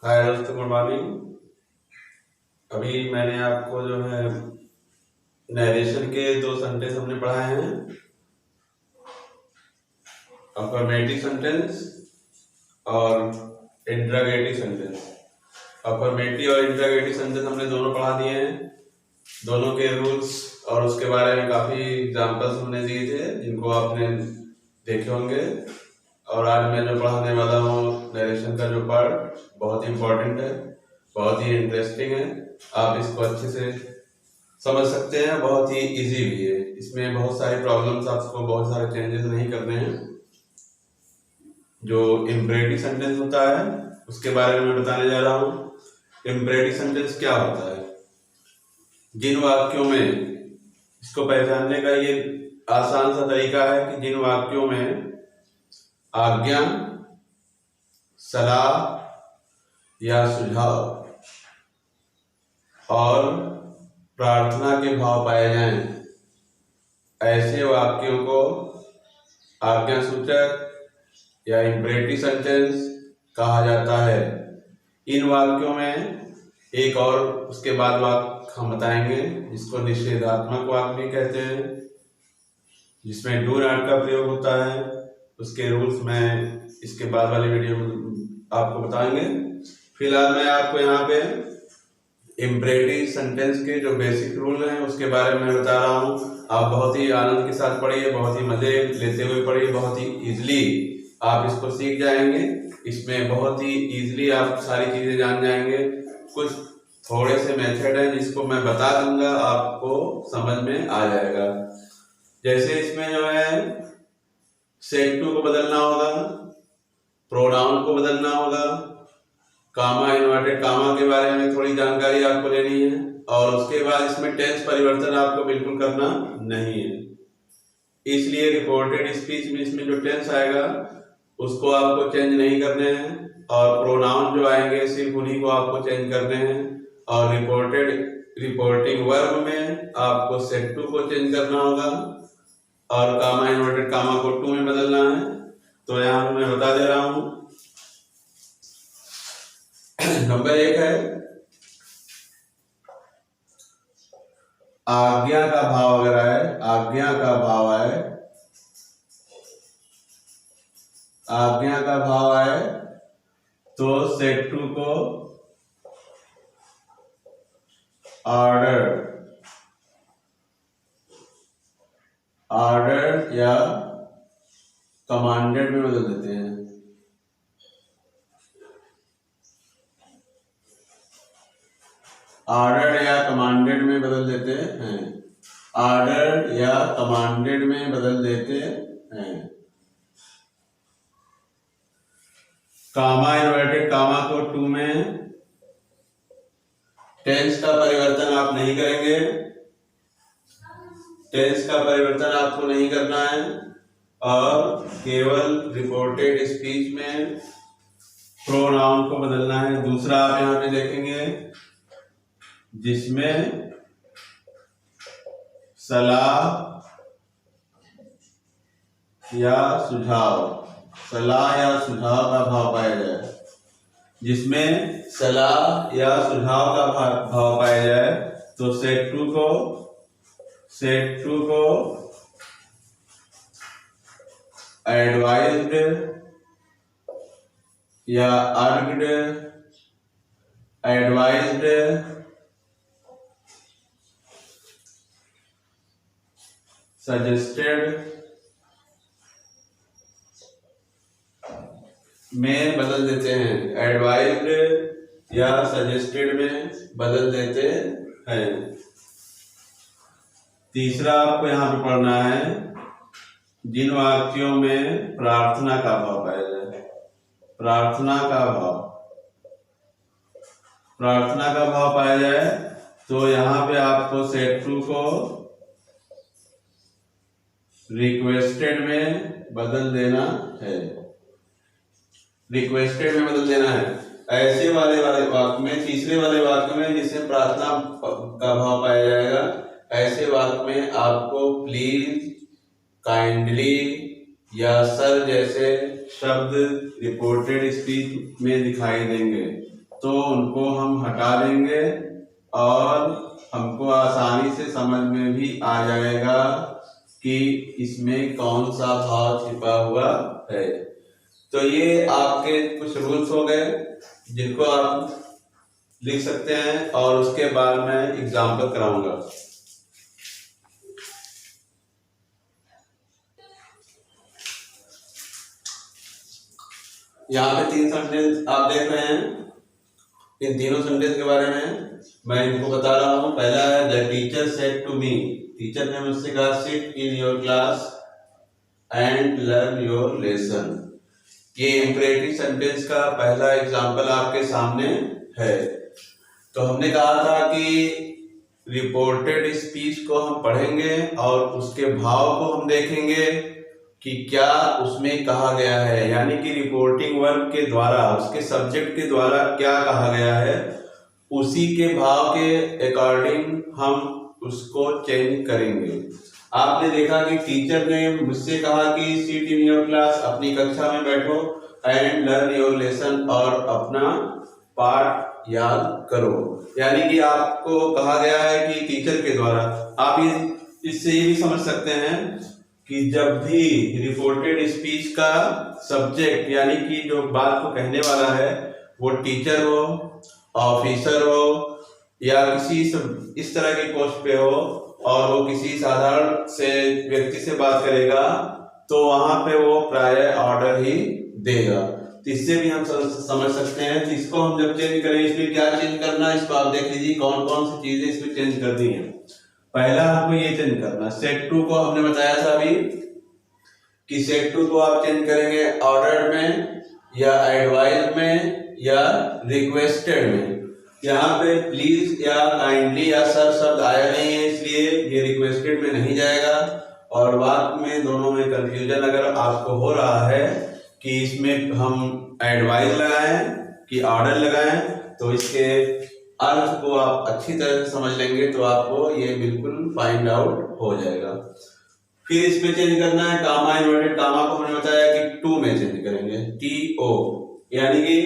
हाय दोस्तों, good morning. अभी मैंने आपको जो है नरेशन के 2 सेंटेंस हमने पढ़ाए हैं, अफर्मेटिव सेंटेंस और इंट्रोगेटिव सेंटेंस। अफर्मेटिव और इंट्रोगेटिव सेंटेंस हमने दोनों पढ़ा दिए हैं। दोनों के रूल्स और उसके बारे में काफ़ी एग्जाम्पल्स हमने दिए थे जिनको आपने देखे होंगे। और आज मैं जो पढ़ाने वाला हूँ नरेशन का जो पार्ट बहुत ही इम्पोर्टेंट है, बहुत ही इंटरेस्टिंग है। आप इसको अच्छे से समझ सकते हैं, बहुत ही इजी भी है। इसमें बहुत सारी प्रॉब्लम्स, आपको बहुत सारे चेंजेस नहीं करने हैं। जो इम्परेटिव सेंटेंस होता है उसके बारे में मैं बताने जा रहा हूँ। इम्परेटिव सेंटेंस क्या होता है? जिन वाक्यों में, इसको पहचानने का ये आसान सा तरीका है कि जिन वाक्यों में आज्ञा, सलाह या सुझाव और प्रार्थना के भाव पाए जाएं, ऐसे वाक्यों को आज्ञासूचक या इम्परेटिव सेंटेंस कहा जाता है। इन वाक्यों में एक और उसके बाद वाक्य हम बताएंगे जिसको निषेधात्मक वाक्य भी कहते हैं, जिसमें डू नॉट का प्रयोग होता है। उसके रूल्स मैं इसके बाद वाली वीडियो में आपको बताएंगे। फिलहाल मैं आपको यहाँ पे इम्परेटिव सेंटेंस के जो बेसिक रूल हैं उसके बारे में बता रहा हूँ। आप बहुत ही आनंद के साथ पढ़िए, बहुत ही मजे लेते हुए पढ़िए, बहुत ही इजीली आप इसको सीख जाएंगे। इसमें बहुत ही इजीली आप सारी चीजें जान जाएंगे। कुछ थोड़े से मेथड हैं जिसको मैं बता दूंगा, आपको समझ में आ जाएगा। जैसे इसमें जो है सेट टू को बदलना होगा, प्रोनाउन को बदलना होगा, कामा, इन्वर्टेड कामा के बारे में थोड़ी जानकारी आपको लेनी है, और उसके बाद इसमें टेंस परिवर्तन आपको बिल्कुल करना नहीं है। इसलिए रिपोर्टेड स्पीच में इसमें जो टेंस आएगा उसको आपको चेंज नहीं करने हैं, और प्रोनाउन जो आएंगे सिर्फ उन्हीं को आपको चेंज करने हैं। और रिपोर्टिंग वर्ब में आपको सेट टू को चेंज करना होगा, और कामा, इन्वर्टेड कामा को टू में बदलना है। तो यहाँ मैं बता दे रहा हूं। नंबर 1 है आज्ञा का भाव। अगर आए, आज्ञा का भाव आए, आज्ञा का भाव आए तो सेट टू को ऑर्डर, ऑर्डर या कमांडेड में बदल देते हैं। ऑर्डर या कमांडेड में बदल देते हैं। ऑर्डर या कमांडेड में बदल देते हैं। कामा, इन्वर्टेड कामा को टू में, टेंस का परिवर्तन आप नहीं करेंगे, टेंस का परिवर्तन आपको नहीं करना है, और केवल रिपोर्टेड स्पीच में प्रोनाउन को बदलना है। दूसरा आप यहाँ पे देखेंगे जिसमें सलाह या सुझाव, सलाह या सुझाव का भाव पाया जाए, जिसमें सलाह या सुझाव का भाव पाया जाए तो सेट टू को एडवाइज्ड या अर्ग्ड, एडवाइज्ड, सजेस्टेड में बदल देते हैं। एडवाइज्ड या सजेस्टेड में बदल देते हैं। तीसरा आपको यहाँ पे पढ़ना है जिन वाक्यों में प्रार्थना का भाव पाया जाए, प्रार्थना का भाव, प्रार्थना का भाव पाया जाए तो यहाँ पे आपको सेट टू को रिक्वेस्टेड में बदल देना है, रिक्वेस्टेड में बदल देना है। ऐसे वाले वाक्य में, तीसरे वाले वाक्य में जिसमें प्रार्थना का भाव पाया जाएगा, ऐसे वाक्य में आपको प्लीज, काइंडली या सर जैसे शब्द रिपोर्टेड स्पीच में दिखाई देंगे। तो उनको हम हटा देंगे और हमको आसानी से समझ में भी आ जाएगा कि इसमें कौन सा भाव छिपा हुआ है। तो ये आपके कुछ रूल्स हो गए जिनको आप लिख सकते हैं और उसके बाद मैं एग्जाम्पल कराऊंगा। यहाँ पे 3 सेंटेंस आप देख रहे हैं। इन तीनों सेंटेंस के बारे में मैं इनको बता रहा हूँ। पहला है the teacher said to me, teacher ने मुझसे कहा sit in your class and learn your lesson. ये इंपरेटिव सेंटेंस का पहला एग्जाम्पल आपके सामने है। तो हमने कहा था कि रिपोर्टेड स्पीच को हम पढ़ेंगे और उसके भाव को हम देखेंगे कि क्या उसमें कहा गया है, यानी कि रिपोर्टिंग वर्ब के द्वारा उसके सब्जेक्ट के द्वारा क्या कहा गया है, उसी के भाव के अकॉर्डिंग हम उसको चेंज करेंगे। आपने देखा कि टीचर ने मुझसे कहा कि सिट इन योर क्लास, अपनी कक्षा में बैठो, एंड लर्न योर लेसन, और अपना पाठ याद करो। यानी कि आपको कहा गया है कि टीचर के द्वारा। आप इससे ये भी समझ सकते हैं कि जब भी रिपोर्टेड स्पीच का सब्जेक्ट यानी कि जो बात को कहने वाला है वो टीचर हो, ऑफिसर हो या किसी इस तरह की पोस्ट पे हो और वो किसी साधारण से व्यक्ति से बात करेगा, तो वहां पे वो प्रायर ऑर्डर ही देगा। तो इससे भी हम समझ सकते हैं। तो इसको हम जब चेंज करें, इसमें क्या चेंज करना है इसको आप देख लीजिए कौन कौन सी चीजें इसमें चेंज करनी है। पहला आपको ये चेंज करना, सेट टू को हमने बताया था अभी कि सेट टू को आप चेंज करेंगे ऑर्डर में या एडवाइस में या रिक्वेस्टेड में। यहाँ पे प्लीज या काइंडली या सर शब्द आया नहीं है, इसलिए ये रिक्वेस्टेड में नहीं जाएगा। और वाक्य में दोनों में कंफ्यूजन अगर आपको हो रहा है कि इसमें हम एडवाइस लगाएं कि ऑर्डर लगाएं, तो इसके अर्थ को आप अच्छी तरह से समझ लेंगे तो आपको ये बिल्कुल फाइंड आउट हो जाएगा। फिर इसमें चेंज करना है कामा, इन्वर्टेड कामा को हमने बताया कि टू में चेंज करेंगे, टी ओ, यानी कि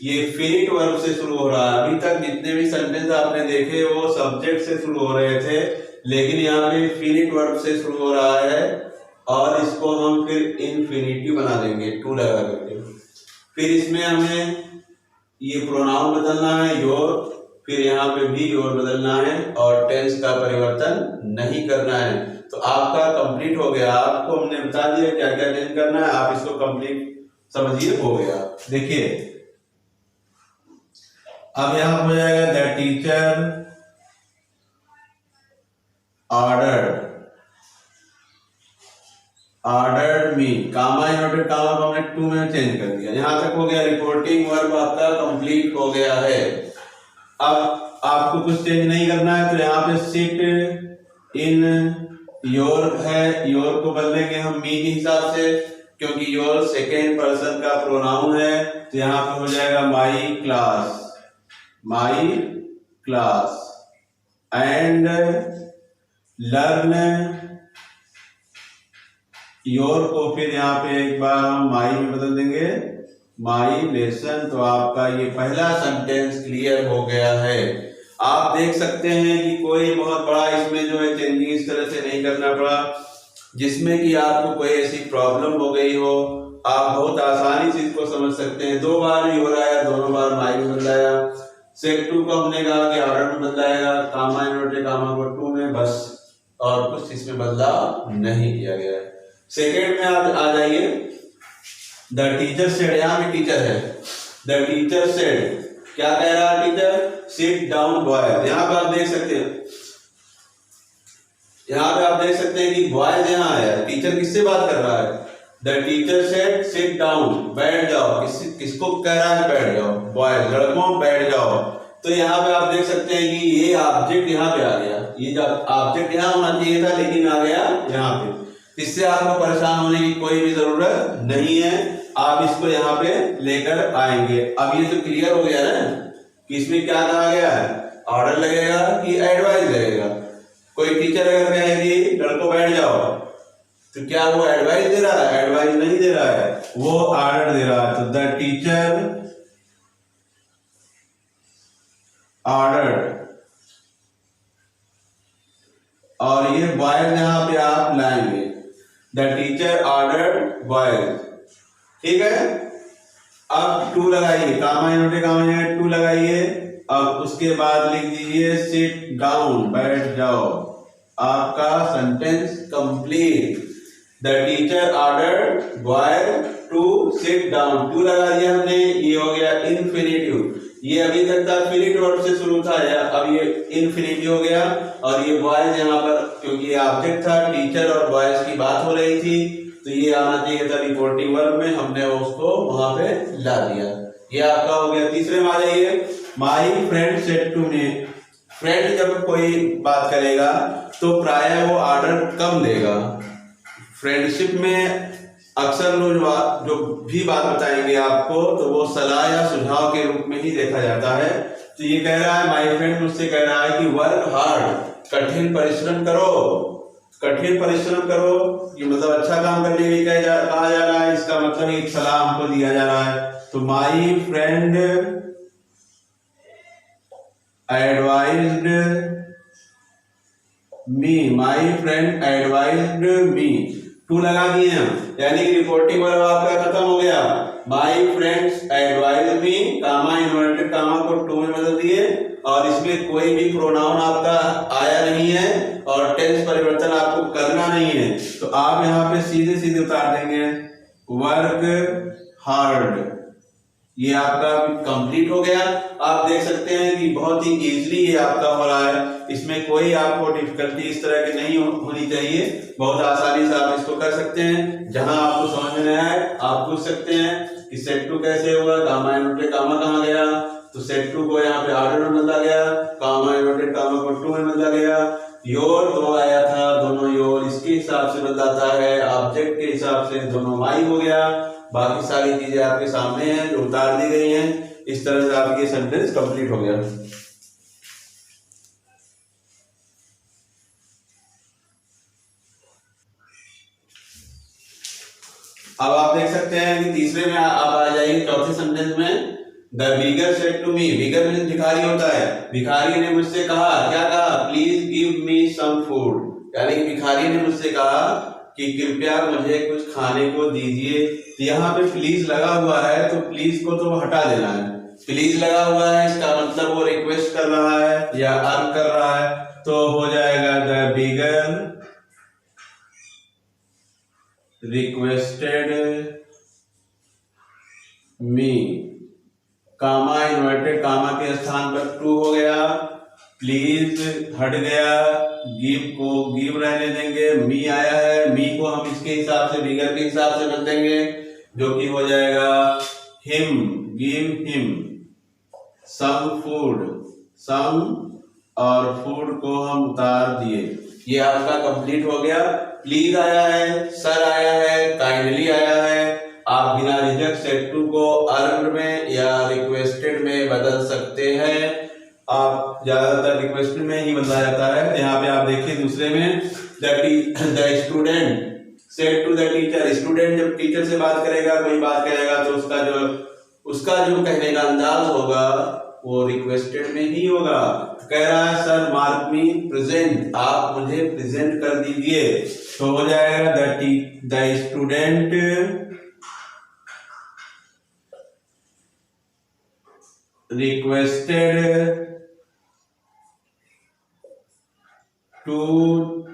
ये फिनिट वर्ब से शुरू हो रहा है। अभी तक जितने भी सेंटेंस आपने देखे वो सब्जेक्ट से शुरू हो रहे थे, लेकिन यहाँ पे फिनिट वर्ब से शुरू हो रहा है और इसको हम फिर इनफिनिटिव बना देंगे टू लगा करके। फिर इसमें हमें ये प्रोनाउन बदलना है योर, फिर यहाँ पे भी योर बदलना है और टेंस का परिवर्तन नहीं करना है। तो आपका कंप्लीट हो गया। आपको हमने बता दिया क्या क्या चेंज करना है, आप इसको कंप्लीट समझिए हो गया। देखिए अब यहाँ हो जाएगा the teacher ordered me, comma inverted comma को हमने टू में चेंज कर दिया। यहां तक हो गया, रिपोर्टिंग वर्ब आपका कंप्लीट हो गया है। अब आपको कुछ चेंज नहीं करना है, तो यहाँ पे सिट इन योर है, योर को बदलेंगे हम मी के हिसाब से, क्योंकि योर सेकेंड पर्सन का प्रोनाउन है। तो यहाँ पे हो जाएगा my class and learn your को फिर यहाँ पे एक बार हम माई में बदल देंगे, माई लेसन। तो आपका ये पहला सेंटेंस क्लियर हो गया है। आप देख सकते हैं कि कोई बहुत बड़ा इसमें जो है चेंजिंग इस तरह से नहीं करना पड़ा जिसमें कि आपको कोई ऐसी प्रॉब्लम हो गई हो। आप बहुत आसानी से इसको समझ सकते हैं। 2 बार ही हो रहा है, दोनों बार माई में बदलाया। सेट टू को हमने कहा कि ऑर्डर में बदलाएगा, कामा इन्वर्टेड कामा को टू में, बस और कुछ इसमें बदलाव नहीं किया गया है। सेकेंड में आप आ जाइए, द टीचर सेड, यहाँ पे टीचर है, द टीचर सेड क्या कह रहा है टीचर, सिट डाउन बॉयज। यहाँ पे आप देख सकते हैं, यहाँ पे आप देख सकते हैं कि बॉयज यहाँ आया, टीचर किससे बात कर रहा है, the teacher said sit down, बैठ जाओ। किसको कह रहा है बैठ जाओ, बॉयज लड़कों बैठ जाओ। तो यहाँ पे आप देख सकते हैं कि ये ऑब्जेक्ट यहाँ पे आ गया, ये जो ऑब्जेक्ट यहाँ होना चाहिए था लेकिन आ गया यहाँ पे। इससे आपको परेशान होने की कोई भी जरूरत नहीं है, आप इसको यहाँ पे लेकर आएंगे। अब ये तो क्लियर हो गया ना कि इसमें क्या कहा गया है, ऑर्डर लगेगा कि एडवाइस लगेगा। कोई टीचर अगर कहेगी लड़कों बैठ जाओ, तो क्या वो एडवाइस दे रहा है, एडवाइस नहीं दे रहा है, वो ऑर्डर दे रहा है। तो द टीचर ऑर्डर्ड, और ये बॉयज यहाँ पे आप लाएंगे, द टीचर ऑर्डर्ड बॉयज। ठीक है, अब टू लगाइए, कामा इन्वर्टेड कामा में टू लगाइए। अब उसके बाद लिख दीजिए सिट डाउन, बैठ जाओ। आपका sentence complete. The teacher ordered boy to sit down, to लगा दिया हमने, ये हो गया इन्फिनिटिव। ये अभी तक था फिनिट वर्ब से शुरू था, या अब ये इन्फिनिटिव हो गया। और ये बॉयज यहाँ पर, क्योंकि ये ऑब्जेक्ट था, टीचर और बॉयज की बात हो रही थी, तो ये आना चाहिए था रिपोर्टिंग वर्ब में, हमने उसको वहां पे ला दिया। ये आपका हो गया। तीसरे में आ जाइए, my friend said to me. Friend जब कोई बात करेगा तो प्राय वो ऑर्डर कम देगा। फ्रेंडशिप में अक्सर लोग जो भी बात बताएंगे आपको, तो वो सलाह या सुझाव के रूप में ही देखा जाता है। तो ये कह रहा है, माई फ्रेंड मुझसे कह रहा है कि वर्क हार्ड, कठिन परिश्रम करो, कठिन परिश्रम करो। ये मतलब अच्छा काम करने के लिए कहा जा रहा है, इसका मतलब एक सलाह हमको दिया जा रहा है। तो my friend advised me, my friend advised me, to लगा दिए हम, यानी कि रिपोर्टिंग वर्ब आपका खत्म हो गया। My friends advised me, comma inverted comma को टू में बदल दिए, और इसमें कोई भी प्रोनाउन आपका आया नहीं है और टेंस परिवर्तन आपको करना नहीं है। तो आप यहाँ पे सीधे सीधे उतार देंगे वर्क हार्ड। ये आपका कंप्लीट हो गया। आप देख सकते हैं कि बहुत ही इजीली ये आपका हो रहा है, इसमें कोई आपको डिफिकल्टी इस तरह की नहीं होनी चाहिए। बहुत आसानी से आप इसको कर सकते हैं। जहां आपको समझ में नहीं आए आप पूछ सकते हैं कि सेट टू कैसे हुआ, कामा इन्वर्टेड कामा कहाँ गया, तो सेट टू को यहाँ पे ऑर्डर में बदला गया, कामा इन्वर्टेड कामा को टू में बदला गया। योर दो आया था, दोनों योर इसके हिसाब से बदलाता है, ऑब्जेक्ट के हिसाब से दोनों माई हो गया। बाकी सारी चीजें आपके सामने हैं जो उतार दी गई हैं। इस तरह से आपकी सेंटेंस कंप्लीट हो गया। अब आप देख सकते हैं कि तीसरे में आप आ जाइए चौथे सेंटेंस में, the beggar said to me. Beggar means भिखारी होता है। भिखारी ने मुझसे कहा, क्या कहा, please give me some food, यानी भिखारी ने मुझसे कहा कि कृपया मुझे कुछ खाने को दीजिए। यहाँ पे प्लीज लगा हुआ है, तो प्लीज को तो हटा देना है। प्लीज लगा हुआ है, इसका मतलब वो रिक्वेस्ट कर रहा है या अर्ज कर रहा है, तो हो जाएगा the beggar requested me, comma inverted comma के स्थान पर टू हो गया, प्लीज हट गया, गिव को गिव रहने देंगे, मी आया है, मी को हम इसके हिसाब से बिगर के हिसाब से बदल देंगे, जो कि हो जाएगा him, give him some food, some और फूड को हम उतार दिए। ये आपका कंप्लीट हो गया। प्लीज आया है, सर आया है, काइंडली आया है। आप बिना झिझक सेट टू को अर्न में या रिक्वेस्टेड में बदल सकते हैं। आप ज्यादातर रिक्वेस्टेड में ही बदला जाता है। यहाँ पे आप देखिए दूसरे में, the student said to the teacher. Student जब टीचर से बात करेगा, कोई बात करेगा, तो उसका जो कहने का अंदाज होगा वो रिक्वेस्टेड में ही होगा। कह रहा है सर मार्क मी प्रेजेंट, आप मुझे प्रेजेंट कर दीजिए, तो हो जाएगा the student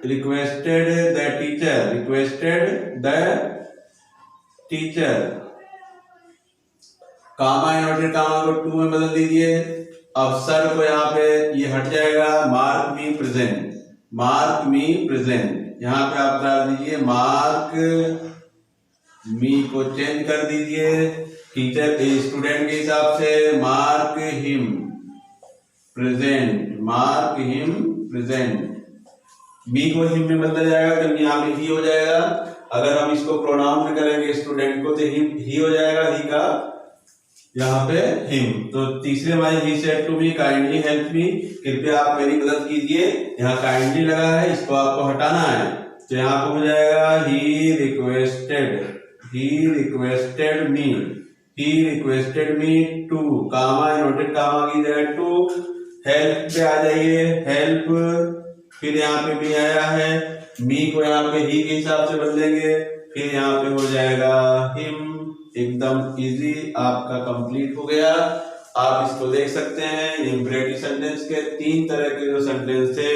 requested the teacher, comma inverted comma को टू में बदल दीजिए। अब सर को यहाँ पे ये हट जाएगा, mark me present, mark me present, यहाँ पे आप डाल दीजिए मार्क मी को चेंज कर दीजिए टीचर स्टूडेंट के हिसाब से, mark him present, mark him present. Me को हिम में बदला जाएगा क्योंकि यहाँ पे ही हो जाएगा। अगर हम इसको प्रोनाउन में करेंगे स्टूडेंट को, तो ही हो जाएगा, ही का यहाँ पे हिम। तो तीसरे वाले he said to me kindly help me, कृपया आप मेरी मदद कीजिए। यहाँ काइंडली लगा है, इसको आपको हटाना है, तो यहाँ पे हो जाएगा he requested me to, comma inverted comma की जगह टू, हेल्प पे आ जाइए, हेल्प, फिर यहाँ पे भी आया है, मी को यहाँ पे ही के हिसाब से बदल देंगे, फिर यहाँ पे हो जाएगा हिम। एकदम इजी आपका कंप्लीट हो गया। आप इसको देख सकते हैं, इंपरेटिव सेंटेंस के 3 तरह के जो सेंटेंस थे,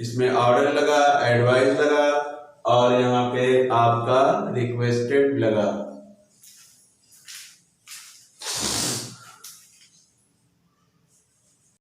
इसमें ऑर्डर लगा, एडवाइस लगा और यहाँ पे आपका रिक्वेस्टेड लगा।